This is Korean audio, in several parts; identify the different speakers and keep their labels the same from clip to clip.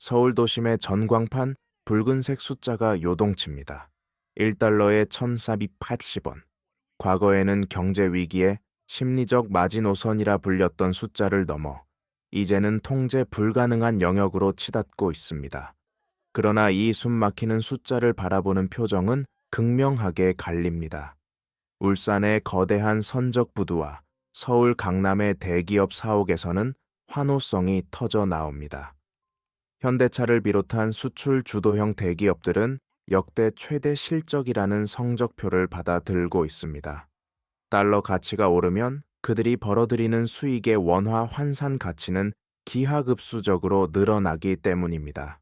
Speaker 1: 서울 도심의 전광판 붉은색 숫자가 요동칩니다. 1달러에 1,480원. 과거에는 경제 위기에 심리적 마지노선이라 불렸던 숫자를 넘어 이제는 통제 불가능한 영역으로 치닫고 있습니다. 그러나 이 숨막히는 숫자를 바라보는 표정은 극명하게 갈립니다. 울산의 거대한 선적 부두와 서울 강남의 대기업 사옥에서는 환호성이 터져 나옵니다. 현대차를 비롯한 수출 주도형 대기업들은 역대 최대 실적이라는 성적표를 받아 들고 있습니다. 달러 가치가 오르면 그들이 벌어들이는 수익의 원화 환산 가치는 기하급수적으로 늘어나기 때문입니다.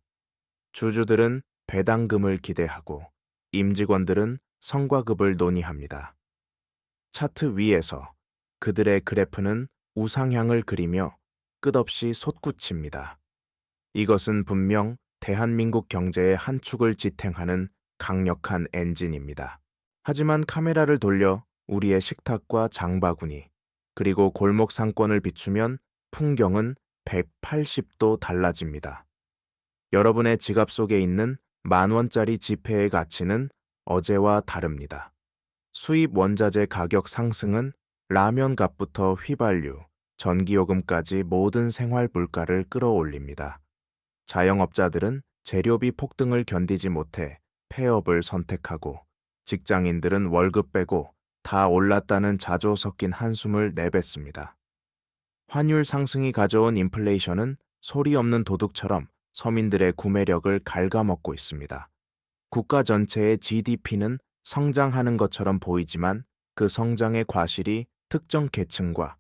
Speaker 1: 주주들은 배당금을 기대하고 임직원들은 성과급을 논의합니다. 차트 위에서 그들의 그래프는 우상향을 그리며 끝없이 솟구칩니다. 이것은 분명 대한민국 경제의 한 축을 지탱하는 강력한 엔진입니다. 하지만 카메라를 돌려 우리의 식탁과 장바구니, 그리고 골목 상권을 비추면 풍경은 180도 달라집니다. 여러분의 지갑 속에 있는 10,000원짜리 지폐의 가치는 어제와 다릅니다. 수입 원자재 가격 상승은 라면 값부터 휘발유, 전기요금까지 모든 생활 물가를 끌어올립니다. 자영업자들은 재료비 폭등을 견디지 못해 폐업을 선택하고 직장인들은 월급 빼고 다 올랐다는 자조 섞인 한숨을 내뱉습니다. 환율 상승이 가져온 인플레이션은 소리 없는 도둑처럼 서민들의 구매력을 갉아먹고 있습니다. 국가 전체의 GDP는 성장하는 것처럼 보이지만 그 성장의 과실이 특정 계층과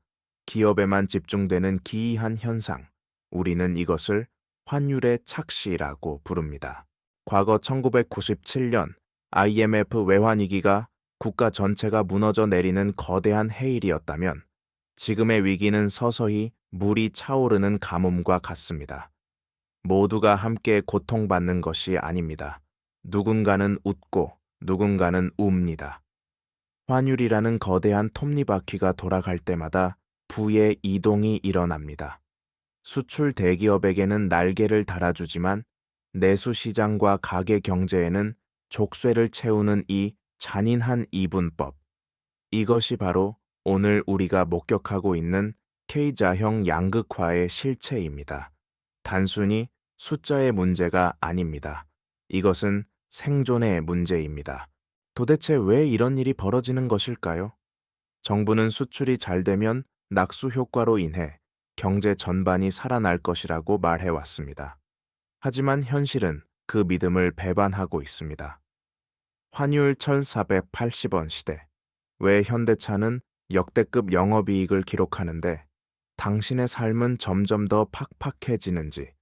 Speaker 1: 기업에만 집중되는 기이한 현상, 우리는 이것을 환율의 착시라고 부릅니다. 과거 1997년 IMF 외환위기가 국가 전체가 무너져 내리는 거대한 해일이었다면 지금의 위기는 서서히 물이 차오르는 가뭄과 같습니다. 모두가 함께 고통받는 것이 아닙니다. 누군가는 웃고 누군가는 웁니다. 환율이라는 거대한 톱니바퀴가 돌아갈 때마다 부의 이동이 일어납니다. 수출 대기업에게는 날개를 달아주지만 내수 시장과 가계 경제에는 족쇄를 채우는 이 잔인한 이분법. 이것이 바로 오늘 우리가 목격하고 있는 K자형 양극화의 실체입니다. 단순히 숫자의 문제가 아닙니다. 이것은 생존의 문제입니다. 도대체 왜 이런 일이 벌어지는 것일까요? 정부는 수출이 잘 되면 낙수 효과로 인해 경제 전반이 살아날 것이라고 말해왔습니다. 하지만 현실은 그 믿음을 배반하고 있습니다. 환율 1,480원 시대. 왜 현대차는 역대급 영업이익을 기록하는데 당신의 삶은 점점 더 팍팍해지는지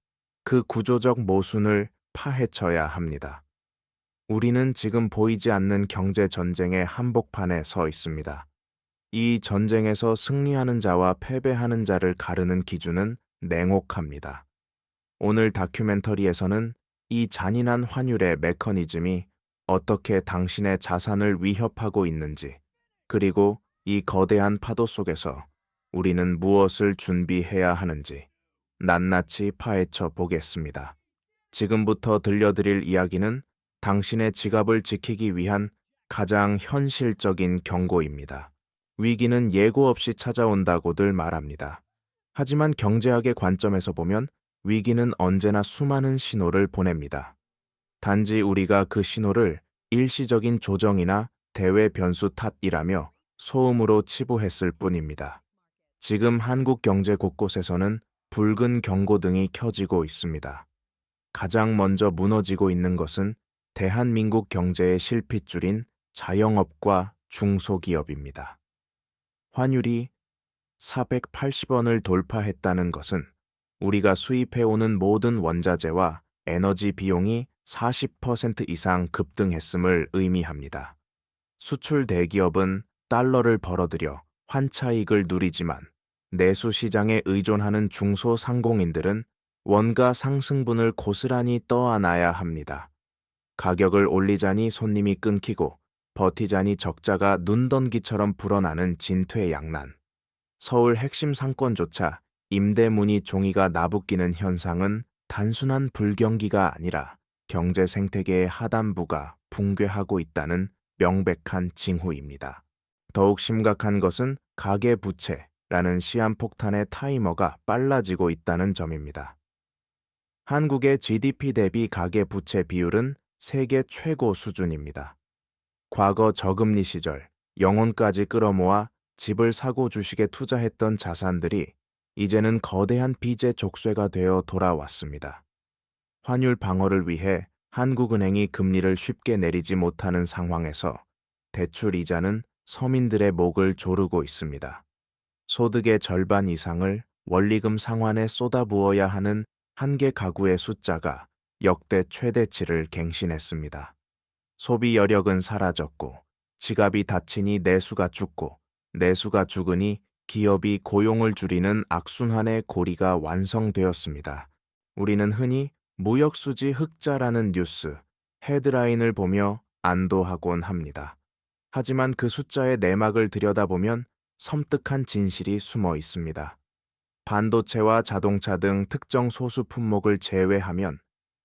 Speaker 1: 그 구조적 모순을 파헤쳐야 합니다. 우리는 지금 보이지 않는 경제 전쟁의 한복판에 서 있습니다. 이 전쟁에서 승리하는 자와 패배하는 자를 가르는 기준은 냉혹합니다. 오늘 다큐멘터리에서는 이 잔인한 환율의 메커니즘이 어떻게 당신의 자산을 위협하고 있는지, 그리고 이 거대한 파도 속에서 우리는 무엇을 준비해야 하는지 낱낱이 파헤쳐 보겠습니다. 지금부터 들려드릴 이야기는 당신의 지갑을 지키기 위한 가장 현실적인 경고입니다. 위기는 예고 없이 찾아온다고들 말합니다. 하지만 경제학의 관점에서 보면 위기는 언제나 수많은 신호를 보냅니다. 단지 우리가 그 신호를 일시적인 조정이나 대외 변수 탓이라며 소음으로 치부했을 뿐입니다. 지금 한국 경제 곳곳에서는 붉은 경고등이 켜지고 있습니다. 가장 먼저 무너지고 있는 것은 대한민국 경제의 실핏줄인 자영업과 중소기업입니다. 환율이 480원을 돌파했다는 것은 우리가 수입해오는 모든 원자재와 에너지 비용이 40% 이상 급등했음을 의미합니다. 수출 대기업은 달러를 벌어들여 환차익을 누리지만 내수 시장에 의존하는 중소상공인들은 원가 상승분을 고스란히 떠안아야 합니다. 가격을 올리자니 손님이 끊기고 버티자니 적자가 눈덩이처럼 불어나는 진퇴양난. 서울 핵심 상권조차 임대 문의 종이가 나부끼는 현상은 단순한 불경기가 아니라 경제 생태계의 하단부가 붕괴하고 있다는 명백한 징후입니다. 더욱 심각한 것은 가계부채라는 시한폭탄의 타이머가 빨라지고 있다는 점입니다. 한국의 GDP 대비 가계부채 비율은 세계 최고 수준입니다. 과거 저금리 시절 영혼까지 끌어모아 집을 사고 주식에 투자했던 자산들이 이제는 거대한 빚의 족쇄가 되어 돌아왔습니다. 환율 방어를 위해 한국은행이 금리를 쉽게 내리지 못하는 상황에서 대출 이자는 서민들의 목을 조르고 있습니다. 소득의 절반 이상을 원리금 상환에 쏟아부어야 하는 한개 가구의 숫자가 역대 최대치를 갱신했습니다. 소비 여력은 사라졌고 지갑이 닫히니 내수가 죽고 내수가 죽으니 기업이 고용을 줄이는 악순환의 고리가 완성되었습니다. 우리는 흔히 무역수지 흑자라는 뉴스, 헤드라인을 보며 안도하곤 합니다. 하지만 그 숫자의 내막을 들여다보면 섬뜩한 진실이 숨어 있습니다. 반도체와 자동차 등 특정 소수 품목을 제외하면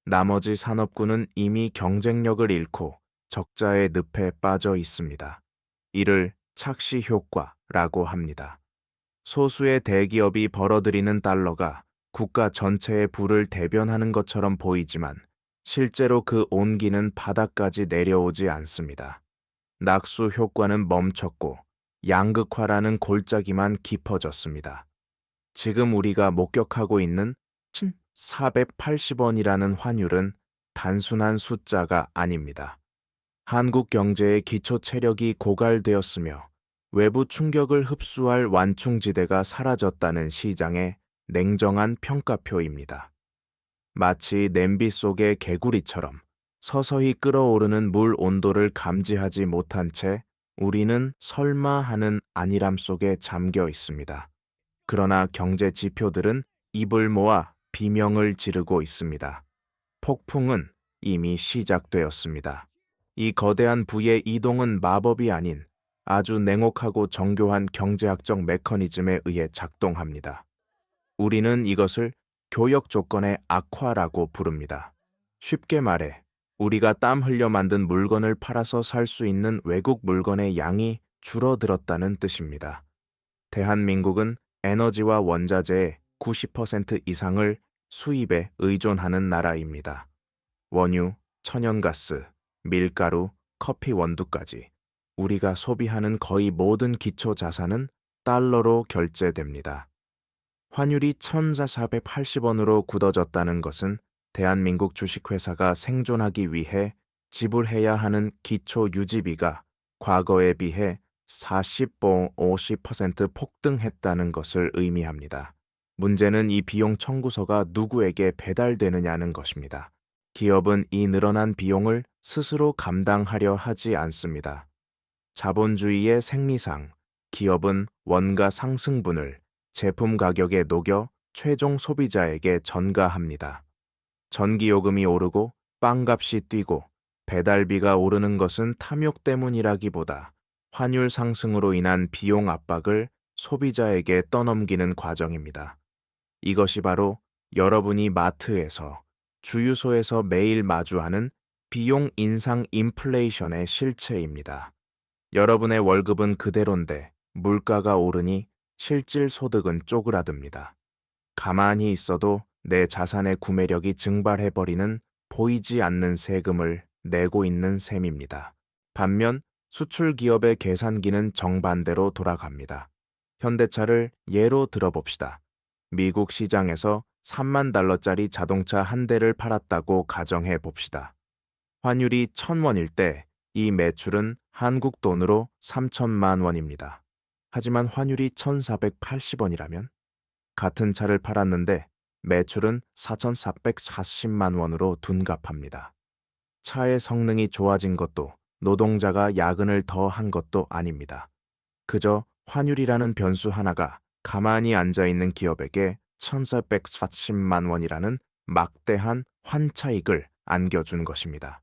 Speaker 1: 나머지 산업군은 이미 경쟁력을 잃고 적자의 늪에 빠져 있습니다. 이를 착시 효과라고 합니다. 소수의 대기업이 벌어들이는 달러가 국가 전체의 부를 대변하는 것처럼 보이지만 실제로 그 온기는 바닥까지 내려오지 않습니다. 낙수 효과는 멈췄고 양극화라는 골짜기만 깊어졌습니다. 지금 우리가 목격하고 있는 480원이라는 환율은 단순한 숫자가 아닙니다. 한국 경제의 기초 체력이 고갈되었으며 외부 충격을 흡수할 완충지대가 사라졌다는 시장의 냉정한 평가표입니다. 마치 냄비 속의 개구리처럼 서서히 끓어오르는 물 온도를 감지하지 못한 채 우리는 설마 하는 안일함 속에 잠겨 있습니다. 그러나 경제 지표들은 입을 모아 비명을 지르고 있습니다. 폭풍은 이미 시작되었습니다. 이 거대한 부의 이동은 마법이 아닌 아주 냉혹하고 정교한 경제학적 메커니즘에 의해 작동합니다. 우리는 이것을 교역 조건의 악화라고 부릅니다. 쉽게 말해 우리가 땀 흘려 만든 물건을 팔아서 살 수 있는 외국 물건의 양이 줄어들었다는 뜻입니다. 대한민국은 에너지와 원자재의 90% 이상을 수입에 의존하는 나라입니다. 원유, 천연가스, 밀가루, 커피 원두까지 우리가 소비하는 거의 모든 기초 자산은 달러로 결제됩니다. 환율이 1,480원으로 굳어졌다는 것은 대한민국 주식회사가 생존하기 위해 지불해야 하는 기초 유지비가 과거에 비해 50% 폭등했다는 것을 의미합니다. 문제는 이 비용 청구서가 누구에게 배달되느냐는 것입니다. 기업은 이 늘어난 비용을 스스로 감당하려 하지 않습니다. 자본주의의 생리상, 기업은 원가 상승분을 제품 가격에 녹여 최종 소비자에게 전가합니다. 전기요금이 오르고 빵값이 뛰고 배달비가 오르는 것은 탐욕 때문이라기보다 환율 상승으로 인한 비용 압박을 소비자에게 떠넘기는 과정입니다. 이것이 바로 여러분이 마트에서, 주유소에서 매일 마주하는 비용 인상 인플레이션의 실체입니다. 여러분의 월급은 그대로인데 물가가 오르니 실질 소득은 쪼그라듭니다. 가만히 있어도 내 자산의 구매력이 증발해버리는 보이지 않는 세금을 내고 있는 셈입니다. 반면 수출 기업의 계산기는 정반대로 돌아갑니다. 현대차를 예로 들어봅시다. 미국 시장에서 3만 달러짜리 자동차 한 대를 팔았다고 가정해 봅시다. 환율이 1,000원일 때 이 매출은 한국 돈으로 3천만 원입니다. 하지만 환율이 1,480원이라면 같은 차를 팔았는데 매출은 4,440만 원으로 둔갑합니다. 차의 성능이 좋아진 것도 노동자가 야근을 더 한 것도 아닙니다. 그저 환율이라는 변수 하나가 가만히 앉아있는 기업에게 1,440만 원이라는 막대한 환차익을 안겨준 것입니다.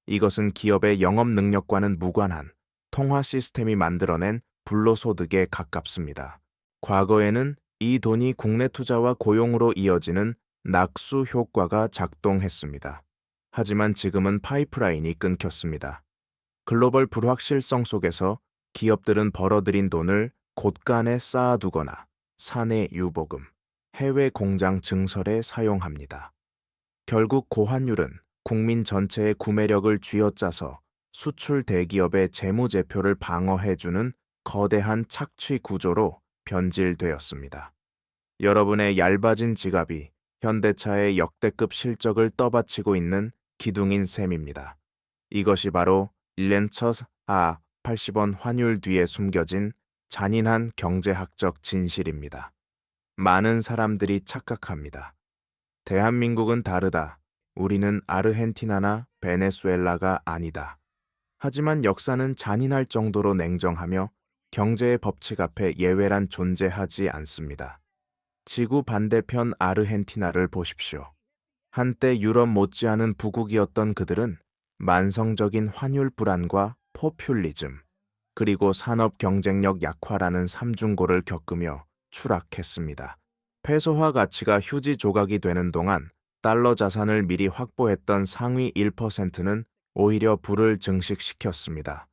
Speaker 1: 이것은 기업의 영업 능력과는 무관한 통화 시스템이 만들어낸 불로소득에 가깝습니다. 과거에는 이 돈이 국내 투자와 고용으로 이어지는 낙수 효과가 작동했습니다. 하지만 지금은 파이프라인이 끊겼습니다. 글로벌 불확실성 속에서 기업들은 벌어들인 돈을 곳간에 쌓아두거나 사내 유보금, 해외 공장 증설에 사용합니다. 결국 고환율은 국민 전체의 구매력을 쥐어짜서 수출 대기업의 재무제표를 방어해주는 거대한 착취 구조로 변질되었습니다. 여러분의 얇아진 지갑이 현대차의 역대급 실적을 떠받치고 있는 기둥인 셈입니다. 이것이 바로 1년 첫 80원 환율 뒤에 숨겨진 잔인한 경제학적 진실입니다. 많은 사람들이 착각합니다. 대한민국은 다르다. 우리는 아르헨티나나 베네수엘라가 아니다. 하지만 역사는 잔인할 정도로 냉정하며 경제의 법칙 앞에 예외란 존재하지 않습니다. 지구 반대편 아르헨티나를 보십시오. 한때 유럽 못지않은 부국이었던 그들은 만성적인 환율 불안과 포퓰리즘, 그리고 산업 경쟁력 약화라는 삼중고를 겪으며 추락했습니다. 페소화 가치가 휴지 조각이 되는 동안 달러 자산을 미리 확보했던 상위 1%는 오히려 부를 증식시켰습니다.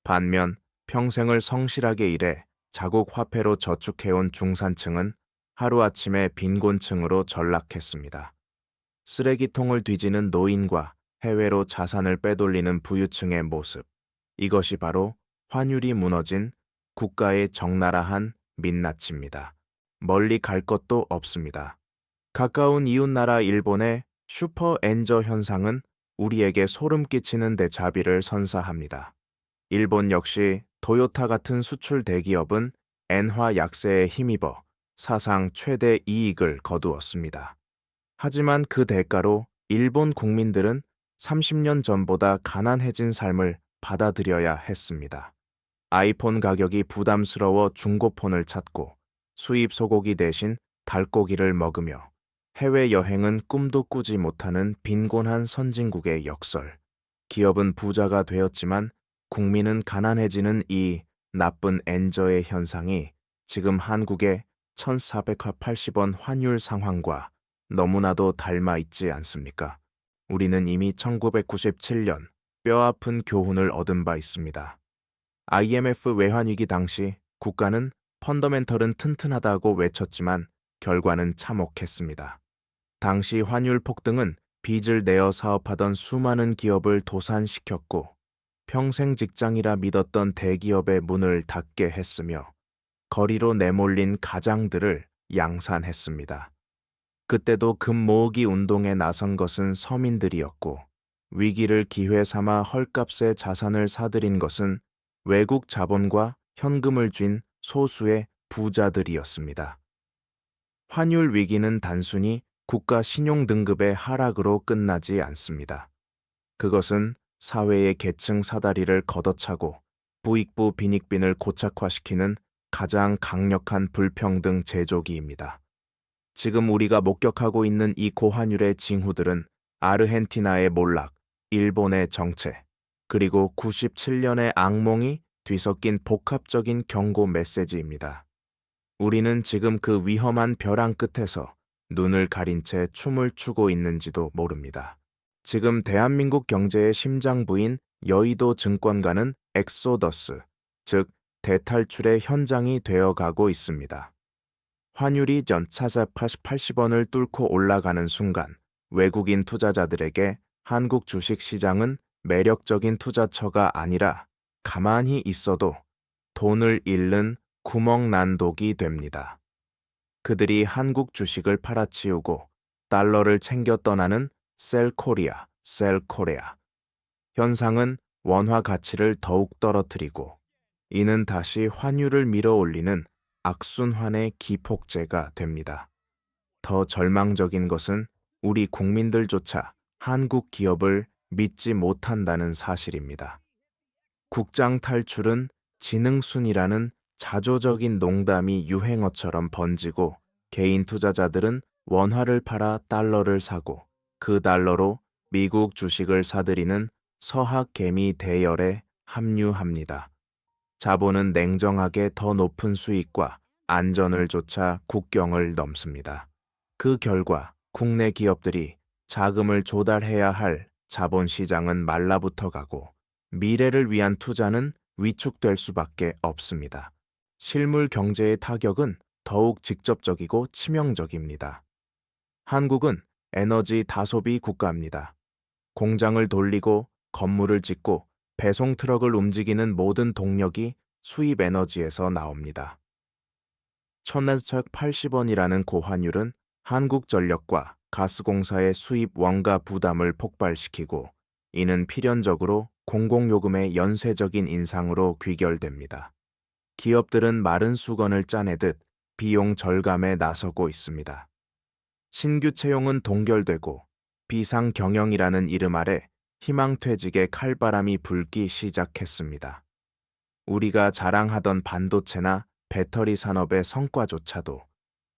Speaker 1: 반면 평생을 성실하게 일해 자국 화폐로 저축해온 중산층은 하루아침에 빈곤층으로 전락했습니다. 쓰레기통을 뒤지는 노인과 해외로 자산을 빼돌리는 부유층의 모습. 이것이 바로 환율이 무너진 국가의 적나라한 민낯입니다. 멀리 갈 것도 없습니다. 가까운 이웃나라 일본의 슈퍼엔저 현상은 우리에게 소름 끼치는 대자비를 선사합니다. 일본 역시 토요타 같은 수출 대기업은 엔화 약세에 힘입어 사상 최대 이익을 거두었습니다. 하지만 그 대가로 일본 국민들은 30년 전보다 가난해진 삶을 받아들여야 했습니다. 아이폰 가격이 부담스러워 중고폰을 찾고 수입 소고기 대신 닭고기를 먹으며 해외여행은 꿈도 꾸지 못하는 빈곤한 선진국의 역설. 기업은 부자가 되었지만 국민은 가난해지는 이 나쁜 엔저의 현상이 지금 한국의 1,480원 환율 상황과 너무나도 닮아 있지 않습니까? 우리는 이미 1997년 뼈아픈 교훈을 얻은 바 있습니다. IMF 외환위기 당시 국가는 펀더멘털은 튼튼하다고 외쳤지만 결과는 참혹했습니다. 당시 환율 폭등은 빚을 내어 사업하던 수많은 기업을 도산시켰고 평생 직장이라 믿었던 대기업의 문을 닫게 했으며 거리로 내몰린 가장들을 양산했습니다. 그때도 금 모으기 운동에 나선 것은 서민들이었고 위기를 기회 삼아 헐값에 자산을 사들인 것은 외국 자본과 현금을 쥔 소수의 부자들이었습니다. 환율 위기는 단순히 국가 신용 등급의 하락으로 끝나지 않습니다. 그것은 사회의 계층 사다리를 걷어차고 부익부 빈익빈을 고착화시키는 가장 강력한 불평등 제조기입니다. 지금 우리가 목격하고 있는 이 고환율의 징후들은 아르헨티나의 몰락, 일본의 정체, 그리고 97년의 악몽이 뒤섞인 복합적인 경고 메시지입니다. 우리는 지금 그 위험한 벼랑 끝에서 눈을 가린 채 춤을 추고 있는지도 모릅니다. 지금 대한민국 경제의 심장부인 여의도 증권가는 엑소더스, 즉 대탈출의 현장이 되어가고 있습니다. 환율이 전 480원을 뚫고 올라가는 순간 외국인 투자자들에게 한국 주식시장은 매력적인 투자처가 아니라 가만히 있어도 돈을 잃는 구멍난독이 됩니다. 그들이 한국 주식을 팔아치우고 달러를 챙겨 떠나는 셀코리아, 셀코레아. 현상은 원화 가치를 더욱 떨어뜨리고 이는 다시 환율을 밀어올리는 악순환의 기폭제가 됩니다. 더 절망적인 것은 우리 국민들조차 한국 기업을 믿지 못한다는 사실입니다. 국장 탈출은 지능순이라는 자조적인 농담이 유행어처럼 번지고 개인 투자자들은 원화를 팔아 달러를 사고 그 달러로 미국 주식을 사들이는 서학개미 대열에 합류합니다. 자본은 냉정하게 더 높은 수익과 안전을 쫓아 국경을 넘습니다. 그 결과 국내 기업들이 자금을 조달해야 할 자본시장은 말라붙어 가고 미래를 위한 투자는 위축될 수밖에 없습니다. 실물 경제의 타격은 더욱 직접적이고 치명적입니다. 한국은 에너지 다소비 국가입니다. 공장을 돌리고 건물을 짓고 배송 트럭을 움직이는 모든 동력이 수입 에너지에서 나옵니다. 1,480원이라는 고환율은 한국전력과 가스공사의 수입 원가 부담을 폭발시키고 이는 필연적으로 공공요금의 연쇄적인 인상으로 귀결됩니다. 기업들은 마른 수건을 짜내듯 비용 절감에 나서고 있습니다. 신규 채용은 동결되고 비상경영이라는 이름 아래 희망퇴직의 칼바람이 불기 시작했습니다. 우리가 자랑하던 반도체나 배터리 산업의 성과조차도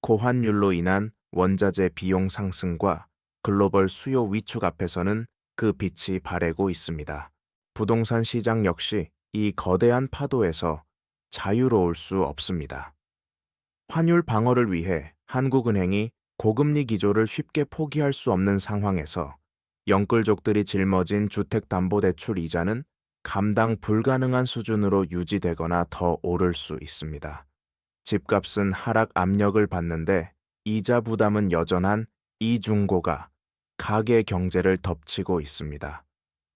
Speaker 1: 고환율로 인한 원자재 비용 상승과 글로벌 수요 위축 앞에서는 그 빛이 바래고 있습니다. 부동산 시장 역시 이 거대한 파도에서 자유로울 수 없습니다. 환율 방어를 위해 한국은행이 고금리 기조를 쉽게 포기할 수 없는 상황에서 영끌족들이 짊어진 주택담보대출 이자는 감당 불가능한 수준으로 유지되거나 더 오를 수 있습니다. 집값은 하락 압력을 받는데 이자 부담은 여전한 이중고가 가계 경제를 덮치고 있습니다.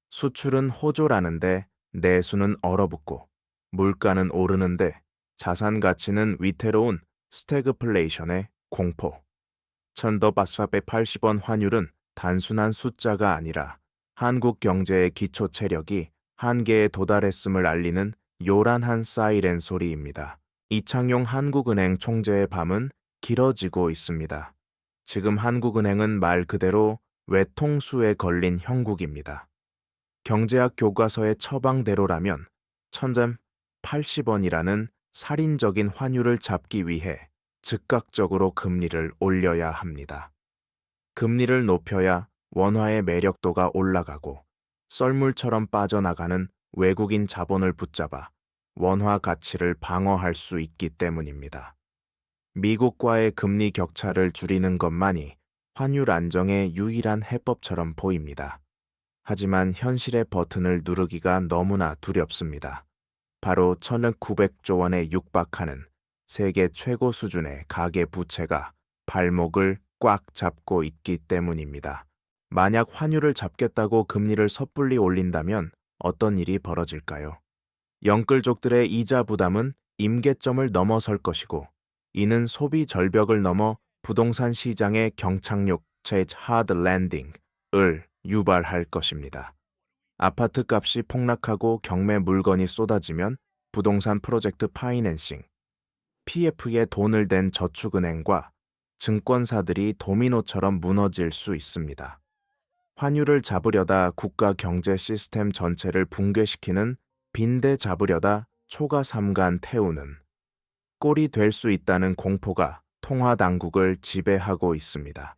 Speaker 1: 수출은 호조라는데 내수는 얼어붙고 물가는 오르는데 자산 가치는 위태로운 스태그플레이션의 공포. 1,480원 환율은 단순한 숫자가 아니라 한국 경제의 기초 체력이 한계에 도달했음을 알리는 요란한 사이렌 소리입니다. 이창용 한국은행 총재의 밤은 길어지고 있습니다. 지금 한국은행은 말 그대로 외통수에 걸린 형국입니다. 경제학 교과서의 처방대로라면 1,080원이라는 살인적인 환율을 잡기 위해 즉각적으로 금리를 올려야 합니다. 금리를 높여야 원화의 매력도가 올라가고 썰물처럼 빠져나가는 외국인 자본을 붙잡아 원화 가치를 방어할 수 있기 때문입니다. 미국과의 금리 격차를 줄이는 것만이 환율 안정의 유일한 해법처럼 보입니다. 하지만 현실의 버튼을 누르기가 너무나 두렵습니다. 바로 1,900조 원에 육박하는 세계 최고 수준의 가계 부채가 발목을 꽉 잡고 있기 때문입니다. 만약 환율을 잡겠다고 금리를 섣불리 올린다면 어떤 일이 벌어질까요? 영끌족들의 이자 부담은 임계점을 넘어설 것이고 이는 소비 절벽을 넘어 부동산 시장의 경착륙 (hard landing)을 유발할 것입니다. 아파트 값이 폭락하고 경매 물건이 쏟아지면 부동산 프로젝트 파이낸싱, PF에 돈을 댄 저축은행과 증권사들이 도미노처럼 무너질 수 있습니다. 환율을 잡으려다 국가 경제 시스템 전체를 붕괴시키는 빈대 잡으려다 초가 삼간 태우는 꼴이 될 수 있다는 공포가 통화당국을 지배하고 있습니다.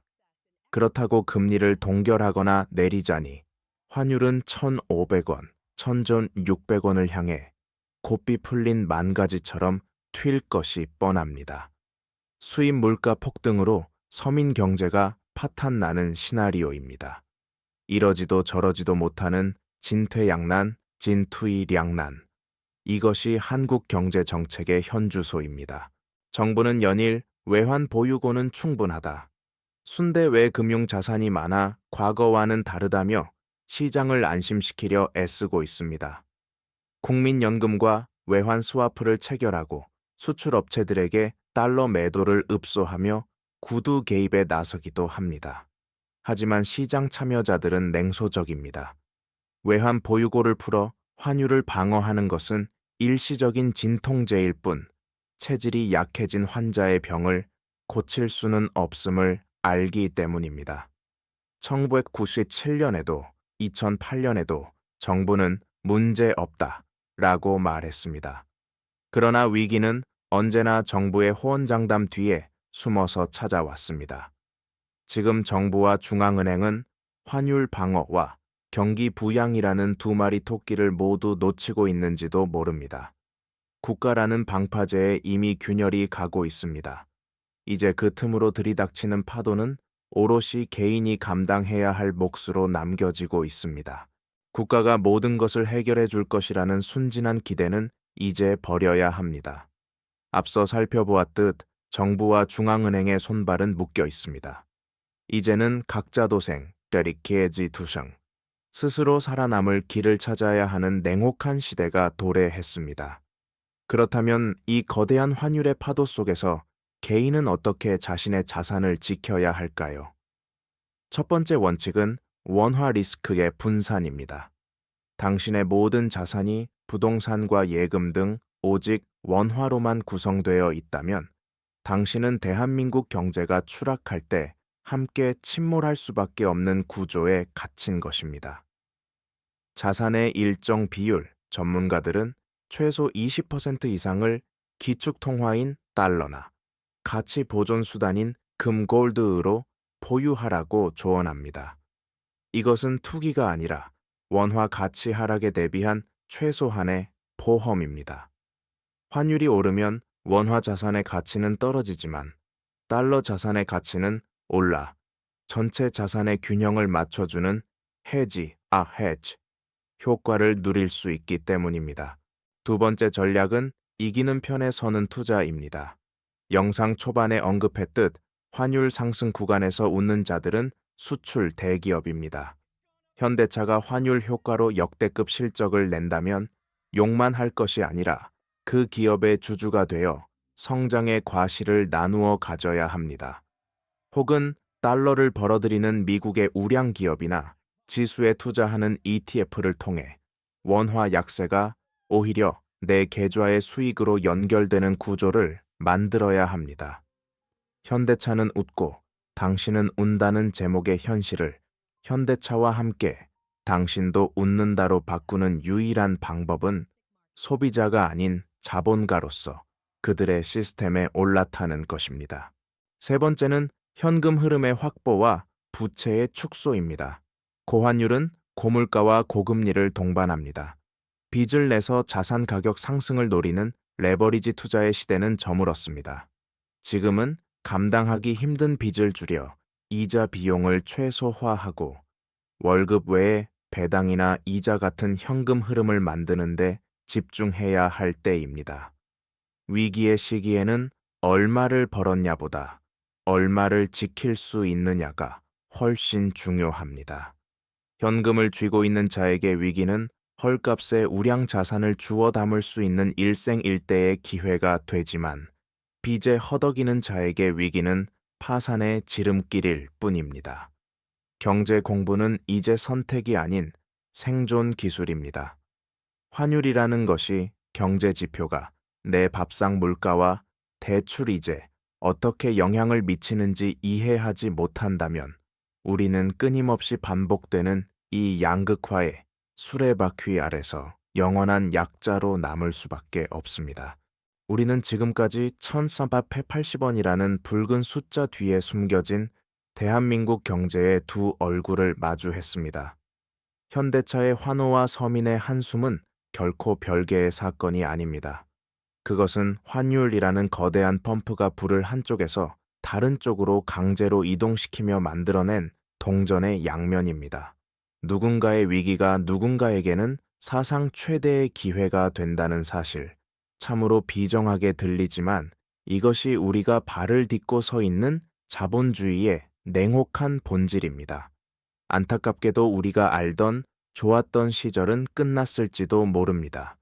Speaker 1: 그렇다고 금리를 동결하거나 내리자니 환율은 1,500원, 1,600원을 향해 곱비 풀린 만가지처럼 튈 것이 뻔합니다. 수입 물가 폭등으로 서민 경제가 파탄나는 시나리오입니다. 이러지도 저러지도 못하는 진퇴양난, 진투이량난. 이것이 한국 경제 정책의 현주소입니다. 정부는 연일 외환 보유고는 충분하다. 순대 외 금융 자산이 많아 과거와는 다르다며 시장을 안심시키려 애쓰고 있습니다. 국민연금과 외환 스와프를 체결하고 수출업체들에게 달러 매도를 읍소하며 구두 개입에 나서기도 합니다. 하지만 시장 참여자들은 냉소적입니다. 외환 보유고를 풀어 환율을 방어하는 것은 일시적인 진통제일 뿐 체질이 약해진 환자의 병을 고칠 수는 없음을 알기 때문입니다. 1997년에도 2008년에도 정부는 문제 없다라고 말했습니다. 그러나 위기는 언제나 정부의 호언장담 뒤에 숨어서 찾아왔습니다. 지금 정부와 중앙은행은 환율 방어와 경기 부양이라는 두 마리 토끼를 모두 놓치고 있는지도 모릅니다. 국가라는 방파제에 이미 균열이 가고 있습니다. 이제 그 틈으로 들이닥치는 파도는 오롯이 개인이 감당해야 할 몫으로 남겨지고 있습니다. 국가가 모든 것을 해결해 줄 것이라는 순진한 기대는 이제 버려야 합니다. 앞서 살펴보았듯 정부와 중앙은행의 손발은 묶여 있습니다. 이제는 각자 도생, 떼리케지 투성, 스스로 살아남을 길을 찾아야 하는 냉혹한 시대가 도래했습니다. 그렇다면 이 거대한 환율의 파도 속에서 개인은 어떻게 자신의 자산을 지켜야 할까요? 첫 번째 원칙은 원화 리스크의 분산입니다. 당신의 모든 자산이 부동산과 예금 등 오직 원화로만 구성되어 있다면 당신은 대한민국 경제가 추락할 때 함께 침몰할 수밖에 없는 구조에 갇힌 것입니다. 자산의 일정 비율, 전문가들은 최소 20% 이상을 기축통화인 달러나 가치 보존 수단인 금 골드로 보유하라고 조언합니다. 이것은 투기가 아니라 원화 가치 하락에 대비한 최소한의 보험입니다. 환율이 오르면 원화 자산의 가치는 떨어지지만 달러 자산의 가치는 올라 전체 자산의 균형을 맞춰주는 헤지 효과를 누릴 수 있기 때문입니다. 두 번째 전략은 이기는 편에 서는 투자입니다. 영상 초반에 언급했듯 환율 상승 구간에서 웃는 자들은 수출 대기업입니다. 현대차가 환율 효과로 역대급 실적을 낸다면 욕만 할 것이 아니라 그 기업의 주주가 되어 성장의 과실을 나누어 가져야 합니다. 혹은 달러를 벌어들이는 미국의 우량 기업이나 지수에 투자하는 ETF를 통해 원화 약세가 오히려 내 계좌의 수익으로 연결되는 구조를 만들어야 합니다. 현대차는 웃고 당신은 운다는 제목의 현실을 현대차와 함께 당신도 웃는다로 바꾸는 유일한 방법은 소비자가 아닌 자본가로서 그들의 시스템에 올라타는 것입니다. 세 번째는 현금 흐름의 확보와 부채의 축소입니다. 고환율은 고물가와 고금리를 동반합니다. 빚을 내서 자산 가격 상승을 노리는 레버리지 투자의 시대는 저물었습니다. 지금은 감당하기 힘든 빚을 줄여 이자 비용을 최소화하고 월급 외에 배당이나 이자 같은 현금 흐름을 만드는데 집중해야 할 때입니다. 위기의 시기에는 얼마를 벌었냐보다 얼마를 지킬 수 있느냐가 훨씬 중요합니다. 현금을 쥐고 있는 자에게 위기는 헐값에 우량 자산을 주워 담을 수 있는 일생일대의 기회가 되지만 빚에 허덕이는 자에게 위기는 파산의 지름길일 뿐입니다. 경제 공부는 이제 선택이 아닌 생존 기술입니다. 환율이라는 것이 경제 지표가 내 밥상 물가와 대출 이제 어떻게 영향을 미치는지 이해하지 못한다면 우리는 끊임없이 반복되는 이 양극화의 수레바퀴 아래서 영원한 약자로 남을 수밖에 없습니다. 우리는 지금까지 1,480원이라는 붉은 숫자 뒤에 숨겨진 대한민국 경제의 두 얼굴을 마주했습니다. 현대차의 환호와 서민의 한숨은 결코 별개의 사건이 아닙니다. 그것은 환율이라는 거대한 펌프가 불을 한쪽에서 다른 쪽으로 강제로 이동시키며 만들어낸 동전의 양면입니다. 누군가의 위기가 누군가에게는 사상 최대의 기회가 된다는 사실, 참으로 비정하게 들리지만 이것이 우리가 발을 딛고 서 있는 자본주의의 냉혹한 본질입니다. 안타깝게도 우리가 알던 좋았던 시절은 끝났을지도 모릅니다.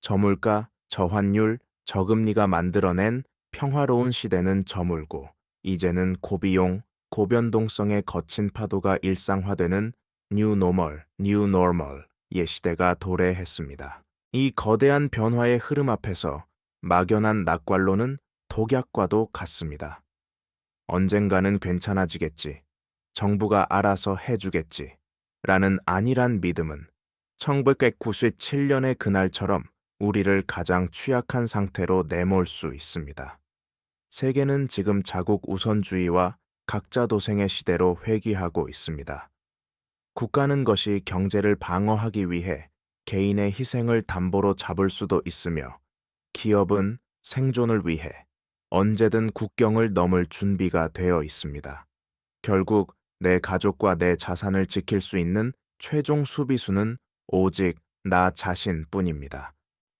Speaker 1: 저물가, 저환율, 저금리가 만들어낸 평화로운 시대는 저물고 이제는 고비용, 고변동성의 거친 파도가 일상화되는 뉴 노멀의 시대가 도래했습니다. 이 거대한 변화의 흐름 앞에서 막연한 낙관론은 독약과도 같습니다. 언젠가는 괜찮아지겠지, 정부가 알아서 해주겠지 라는 안일한 믿음은 1997년의 그날처럼 우리를 가장 취약한 상태로 내몰 수 있습니다. 세계는 지금 자국 우선주의와 각자 도생의 시대로 회귀하고 있습니다. 국가는 것이 경제를 방어하기 위해 개인의 희생을 담보로 잡을 수도 있으며 기업은 생존을 위해 언제든 국경을 넘을 준비가 되어 있습니다. 결국 내 가족과 내 자산을 지킬 수 있는 최종 수비수는 오직 나 자신뿐입니다.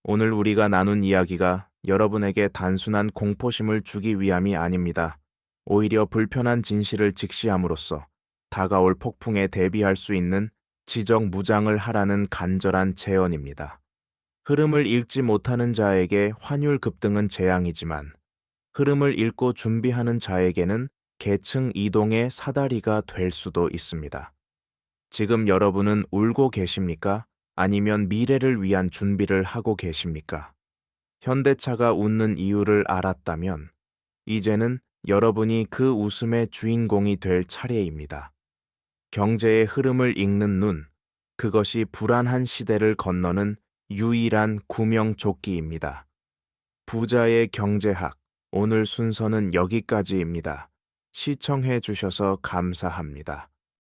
Speaker 1: 오늘 우리가 나눈 이야기가 여러분에게 단순한 공포심을 주기 위함이 아닙니다. 오히려 불편한 진실을 직시함으로써 다가올 폭풍에 대비할 수 있는 지적 무장을 하라는 간절한 제언입니다. 흐름을 읽지 못하는 자에게 환율 급등은 재앙이지만 흐름을 읽고 준비하는 자에게는 계층 이동의 사다리가 될 수도 있습니다. 지금 여러분은 울고 계십니까? 아니면 미래를 위한 준비를 하고 계십니까? 현대차가 웃는 이유를 알았다면 이제는 여러분이 그 웃음의 주인공이 될 차례입니다. 경제의 흐름을 읽는 눈, 그것이 불안한 시대를 건너는 유일한 구명조끼입니다. 부자의 경제학, 오늘 순서는 여기까지입니다. 시청해 주셔서 감사합니다.